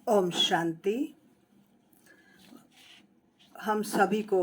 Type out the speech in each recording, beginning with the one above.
ओम शांति। हम सभी को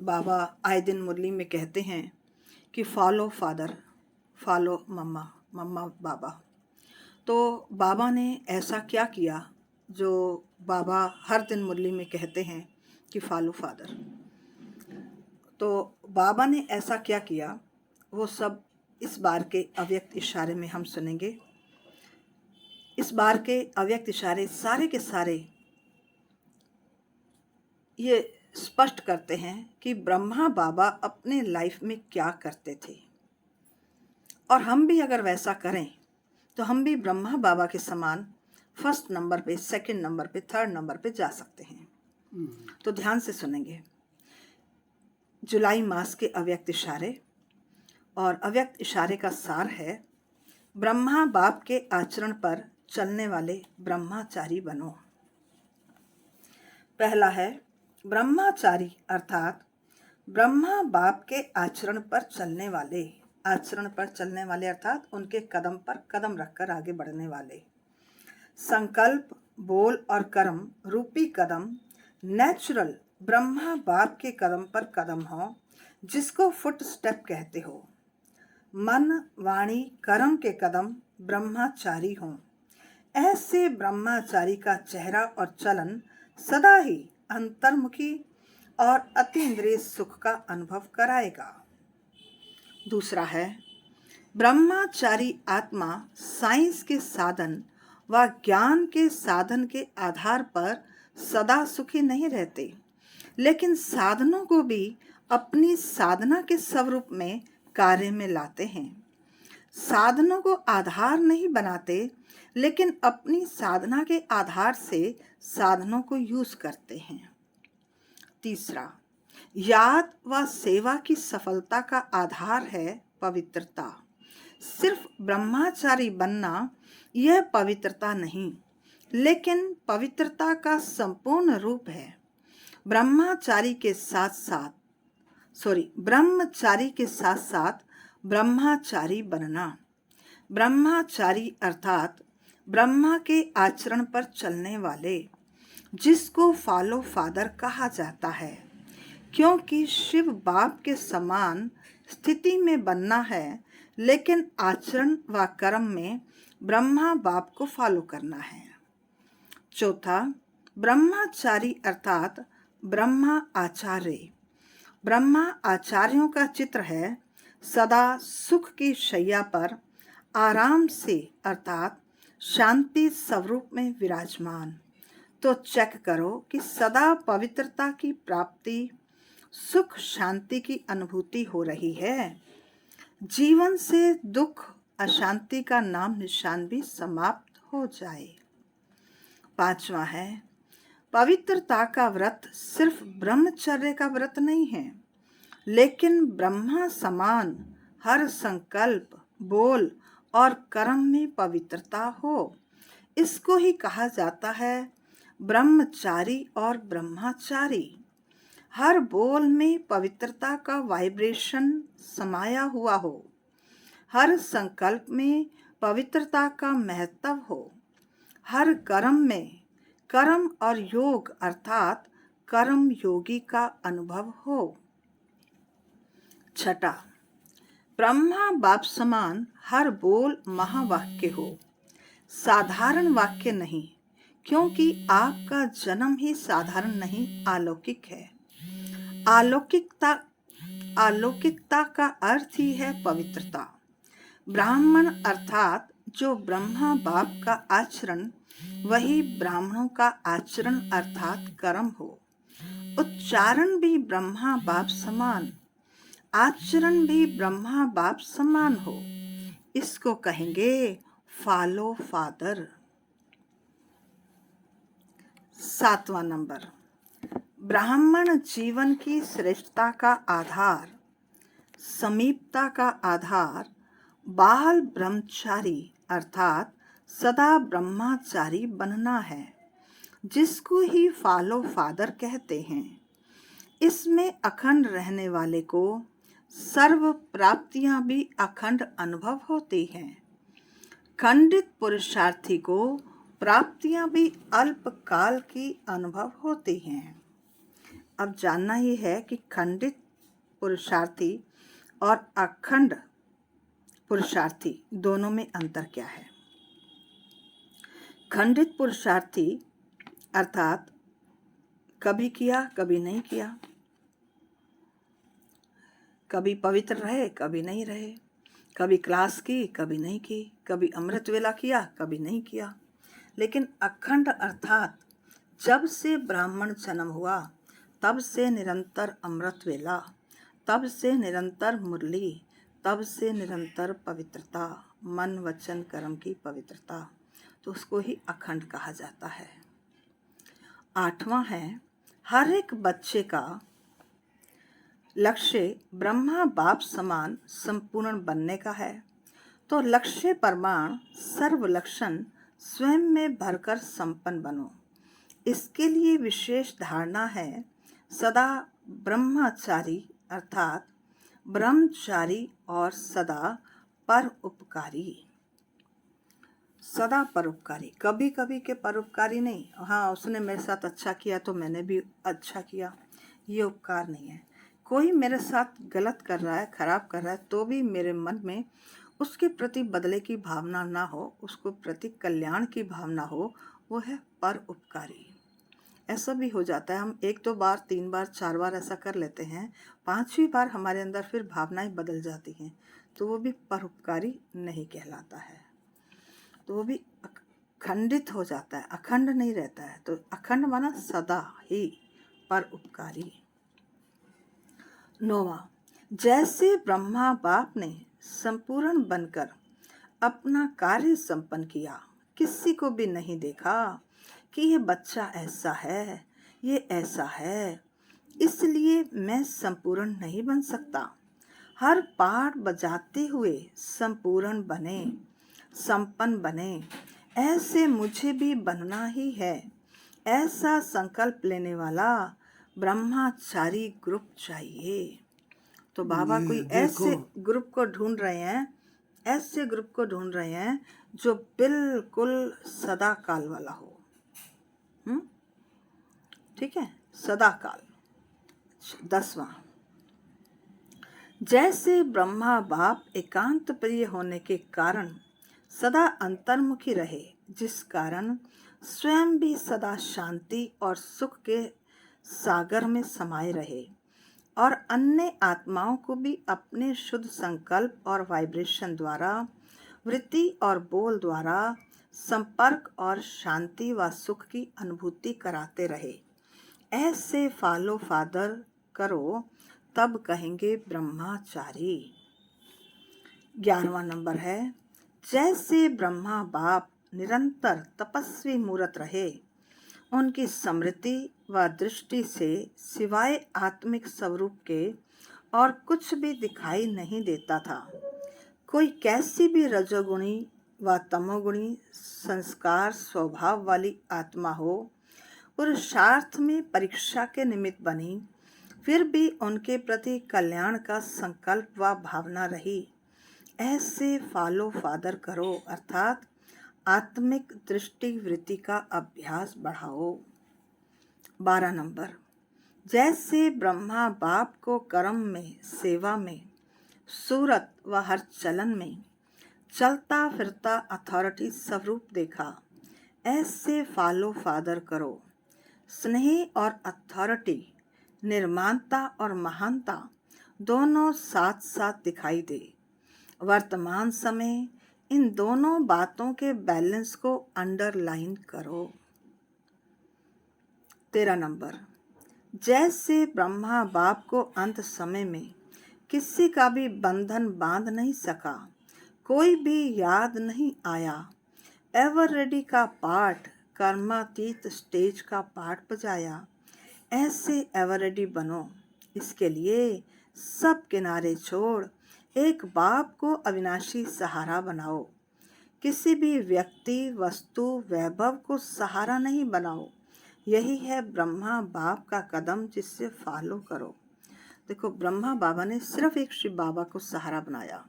बाबा आए दिन मुरली में कहते हैं कि फॉलो फादर, फॉलो मम्मा, मम्मा बाबा। तो बाबा ने ऐसा क्या किया जो बाबा हर दिन मुरली में कहते हैं कि फॉलो फादर। तो बाबा ने ऐसा क्या किया वो सब इस बार के अव्यक्त इशारे में हम सुनेंगे। इस बार के अव्यक्त इशारे सारे के सारे ये स्पष्ट करते हैं कि ब्रह्मा बाबा अपने लाइफ में क्या करते थे, और हम भी अगर वैसा करें तो हम भी ब्रह्मा बाबा के समान फर्स्ट नंबर पे, सेकंड नंबर पे, थर्ड नंबर पे जा सकते हैं। तो ध्यान से सुनेंगे जुलाई मास के अव्यक्त इशारे। और अव्यक्त इशारे का सार है, ब्रह्मा बाप के आचरण पर चलने वाले ब्रह्मचारी बनो। पहला है ब्रह्मचारी, अर्थात ब्रह्मा बाप के आचरण पर चलने वाले। आचरण पर चलने वाले अर्थात उनके कदम पर कदम रखकर आगे बढ़ने वाले। संकल्प, बोल और कर्म रूपी कदम नेचुरल ब्रह्मा बाप के कदम पर कदम हो, जिसको फुट स्टेप कहते हो। मन, वाणी, कर्म के कदम ब्रह्मचारी हों। ऐसे ब्रह्मचारी का चेहरा और चलन सदा ही अंतर्मुखी और अतीन्द्रिय सुख का अनुभव कराएगा। दूसरा है ब्रह्मचारी आत्मा साइंस के साधन व ज्ञान के साधन के आधार पर सदा सुखी नहीं रहते, लेकिन साधनों को भी अपनी साधना के स्वरूप में कार्य में लाते हैं। साधनों को आधार नहीं बनाते, लेकिन अपनी साधना के आधार से साधनों को यूज करते हैं। तीसरा, याद व सेवा की सफलता का आधार है पवित्रता। सिर्फ ब्रह्मचारी बनना यह पवित्रता नहीं, लेकिन पवित्रता का संपूर्ण रूप है। ब्रह्मचारी के साथ साथ ब्रह्मचारी बनना। ब्रह्मचारी अर्थात ब्रह्मा के आचरण पर चलने वाले, जिसको फॉलो फादर कहा जाता है, क्योंकि शिव बाप के समान स्थिति में बनना है, लेकिन आचरण व कर्म में ब्रह्मा बाप को फॉलो करना है। चौथा, ब्रह्मचारी अर्थात ब्रह्मा आचार्य। ब्रह्मा आचार्यों का चित्र है सदा सुख की शैया पर आराम से अर्थात शांति स्वरूप में विराजमान। तो चेक करो कि सदा पवित्रता की प्राप्ति, सुख शांति की अनुभूति हो रही है। जीवन से दुख अशांति का नाम निशान भी समाप्त हो जाए। पांचवा है पवित्रता का व्रत सिर्फ ब्रह्मचर्य का व्रत नहीं है, लेकिन ब्रह्मा समान हर संकल्प, बोल और कर्म में पवित्रता हो। इसको ही कहा जाता है ब्रह्मचारी और ब्रह्मचारी। हर बोल में पवित्रता का वाइब्रेशन समाया हुआ हो, हर संकल्प में पवित्रता का महत्व हो, हर कर्म में कर्म और योग अर्थात कर्म योगी का अनुभव हो। छठा, ब्रह्मा बाप समान हर बोल महावाक्य हो, साधारण वाक्य नहीं, क्योंकि आपका जन्म ही साधारण नहीं, अलौकिक है। अलौकिकता का अर्थ ही है पवित्रता। ब्राह्मण अर्थात जो ब्रह्मा बाप का आचरण, वही ब्राह्मणों का आचरण अर्थात कर्म हो। उच्चारण भी ब्रह्मा बाप समान, आचरण भी ब्रह्मा बाप समान हो। इसको कहेंगे फॉलो फादर। सातवां नंबर, ब्राह्मण जीवन की श्रेष्ठता का आधार, समीपता का आधार बाल ब्रह्मचारी अर्थात सदा ब्रह्मचारी बनना है, जिसको ही फॉलो फादर कहते हैं। इसमें अखंड रहने वाले को सर्व प्राप्तियां भी अखंड अनुभव होती हैं। खंडित पुरुषार्थी को प्राप्तियां भी अल्पकाल की अनुभव होती हैं। अब जानना ही है कि खंडित पुरुषार्थी और अखंड पुरुषार्थी दोनों में अंतर क्या है। खंडित पुरुषार्थी अर्थात कभी किया कभी नहीं किया, कभी पवित्र रहे कभी नहीं रहे, कभी क्लास की कभी नहीं की, कभी अमृत वेला किया कभी नहीं किया। लेकिन अखंड अर्थात जब से ब्राह्मण जन्म हुआ तब से निरंतर अमृत वेला, तब से निरंतर मुरली, तब से निरंतर पवित्रता, मन वचन कर्म की पवित्रता, तो उसको ही अखंड कहा जाता है। 8वां है, हर एक बच्चे का लक्ष्य ब्रह्मा बाप समान संपूर्ण बनने का है। तो लक्ष्य प्रमाण सर्व लक्षण स्वयं में भरकर संपन्न बनो। इसके लिए विशेष धारणा है सदा ब्रह्मचारी अर्थात ब्रह्मचारी और सदा परोपकारी। सदा परोपकारी, कभी कभी के परोपकारी नहीं। हाँ, उसने मेरे साथ अच्छा किया तो मैंने भी अच्छा किया, ये उपकार नहीं है। कोई मेरे साथ गलत कर रहा है, खराब कर रहा है, तो भी मेरे मन में उसके प्रति बदले की भावना ना हो, उसको प्रति कल्याण की भावना हो, वो है परोपकारी। ऐसा भी हो जाता है, हम 1-2 बार 3 बार 4 बार ऐसा कर लेते हैं, 5वीं बार हमारे अंदर फिर भावनाएं बदल जाती हैं, तो वो भी परोपकारी नहीं कहलाता है, तो वो भी खंडित हो जाता है, अखंड नहीं रहता है। तो अखंड माना सदा ही परोपकारी। 9वां, जैसे ब्रह्मा बाप ने संपूर्ण बनकर अपना कार्य संपन्न किया, किसी को भी नहीं देखा कि ये बच्चा ऐसा है, ये ऐसा है, इसलिए मैं संपूर्ण नहीं बन सकता। हर पाठ बजाते हुए संपूर्ण बने, संपन्न बने, ऐसे मुझे भी बनना ही है। ऐसा संकल्प लेने वाला ब्रह्मचारी ग्रुप चाहिए। तो बाबा कोई ऐसे ग्रुप को ढूंढ रहे हैं, ऐसे ग्रुप को ढूंढ रहे हैं जो बिल्कुल सदा काल वाला हो। ठीक है, सदा काल। 10वां, जैसे ब्रह्मा बाप एकांत प्रिय होने के कारण सदा अंतर्मुखी रहे, जिस कारण स्वयं भी सदा शांति और सुख के सागर में समाये रहे और अन्य आत्माओं को भी अपने शुद्ध संकल्प और वाइब्रेशन द्वारा, वृत्ति और बोल द्वारा संपर्क और शांति व सुख की अनुभूति कराते रहे। ऐसे फॉलो फादर करो, तब कहेंगे ब्रह्मचारी। 11वां नंबर है, जैसे ब्रह्मा बाप निरंतर तपस्वी मूर्त रहे, उनकी स्मृति व दृष्टि से सिवाय आत्मिक स्वरूप के और कुछ भी दिखाई नहीं देता था। कोई कैसी भी रजोगुणी व तमोगुणी संस्कार स्वभाव वाली आत्मा हो, पुरुषार्थ में परीक्षा के निमित्त बनी, फिर भी उनके प्रति कल्याण का संकल्प व भावना रही। ऐसे फॉलो फादर करो अर्थात आत्मिक दृष्टि वृत्ति का अभ्यास बढ़ाओ। 12 नंबर, जैसे ब्रह्मा बाप को कर्म में, सेवा में, सूरत व हर चलन में चलता फिरता अथॉरिटी स्वरूप देखा, ऐसे फॉलो फादर करो। स्नेह और अथॉरिटी, निर्माणता और महानता दोनों साथ साथ दिखाई दे। वर्तमान समय इन दोनों बातों के बैलेंस को अंडरलाइन करो। 13 नंबर, जैसे ब्रह्मा बाप को अंत समय में किसी का भी बंधन बांध नहीं सका, कोई भी याद नहीं आया, एवर रेडी का पाठ कर्मातीत स्टेज का पाठ बजाया, ऐसे एवर रेडी बनो। इसके लिए सब किनारे छोड़ एक बाप को अविनाशी सहारा बनाओ। किसी भी व्यक्ति, वस्तु, वैभव को सहारा नहीं बनाओ। यही है ब्रह्मा बाप का कदम, जिससे फॉलो करो। देखो, ब्रह्मा बाबा ने सिर्फ एक शिव बाबा को सहारा बनाया,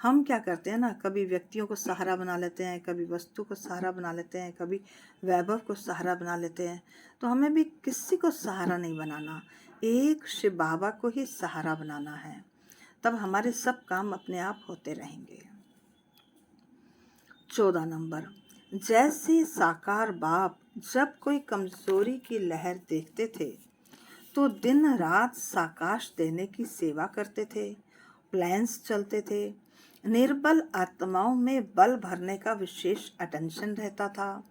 हम क्या करते हैं ना, कभी व्यक्तियों को सहारा बना लेते हैं, कभी वस्तु को सहारा बना लेते हैं, कभी वैभव को सहारा बना लेते हैं। तो हमें भी किसी को सहारा नहीं बनाना, एक शिव बाबा को ही सहारा बनाना है, तब हमारे सब काम अपने आप होते रहेंगे। 14 नंबर, जैसे साकार बाप जब कोई कमजोरी की लहर देखते थे तो दिन रात साकाश देने की सेवा करते थे, प्लान्स चलते थे, निर्बल आत्माओं में बल भरने का विशेष अटेंशन रहता था।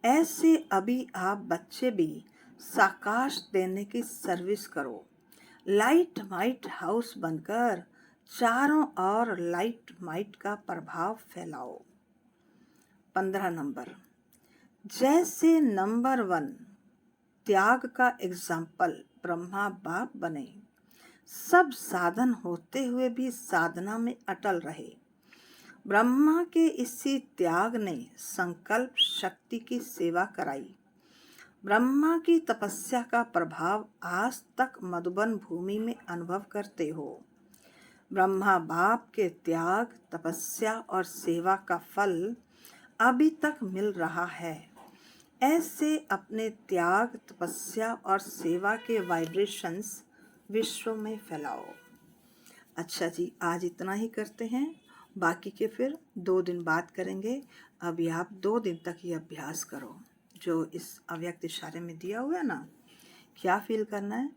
ऐसे अभी आप बच्चे भी साकाश देने की सर्विस करो, लाइट माइट हाउस बनकर चारों ओर लाइट माइट का प्रभाव फैलाओ। 15 नंबर, जैसे नंबर 1 त्याग का एग्जाम्पल ब्रह्मा बाप बने, सब साधन होते हुए भी साधना में अटल रहे। ब्रह्मा के इसी त्याग ने संकल्प शक्ति की सेवा कराई। ब्रह्मा की तपस्या का प्रभाव आज तक मधुबन भूमि में अनुभव करते हो। ब्रह्मा बाप के त्याग, तपस्या और सेवा का फल अभी तक मिल रहा है। ऐसे अपने त्याग, तपस्या और सेवा के वाइब्रेशंस विश्व में फैलाओ। अच्छा जी, आज इतना ही करते हैं, बाकी के फिर 2 दिन बाद करेंगे। अभी आप 2 दिन तक ये अभ्यास करो जो इस अव्यक्त इशारे में दिया हुआ है ना। क्या फील करना है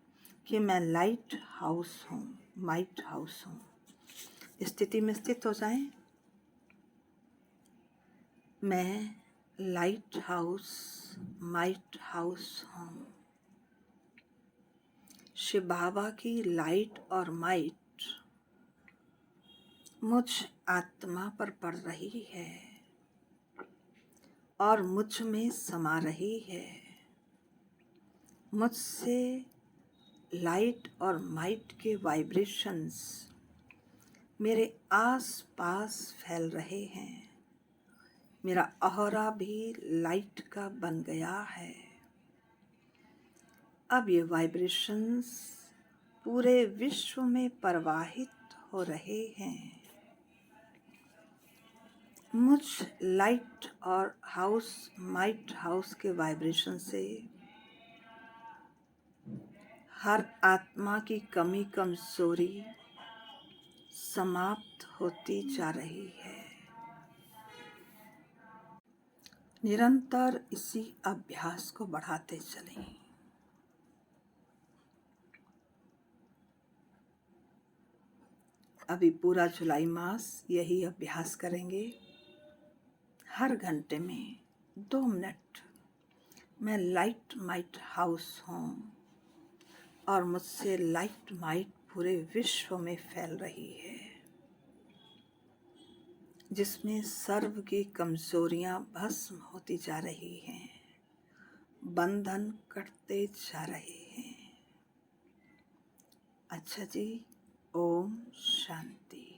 कि मैं लाइट हाउस हूँ, माइट हाउस हूँ। स्थिति में स्थित हो जाएं। मैं लाइट हाउस, माइट हाउस हूँ। शिव बाबा की लाइट और माइट मुझ आत्मा पर पड़ रही है और मुझ में समा रही है। मुझसे लाइट और माइट के वाइब्रेशंस मेरे आस पास फैल रहे हैं। मेरा ऑरा भी लाइट का बन गया है। अब ये वाइब्रेशंस पूरे विश्व में प्रवाहित हो रहे हैं। मुझ लाइट और हाउस, माइट हाउस के वाइब्रेशन से हर आत्मा की कमी कमजोरी समाप्त होती जा रही है। निरंतर इसी अभ्यास को बढ़ाते चलें। अभी पूरा जुलाई मास यही अभ्यास करेंगे। हर घंटे में 2 मिनट मैं लाइट माइट हाउस हूँ और मुझसे लाइट माइट पूरे विश्व में फैल रही है, जिसमें सर्व की कमजोरियां भस्म होती जा रही हैं, बंधन कटते जा रहे हैं। अच्छा जी, ओम शांति।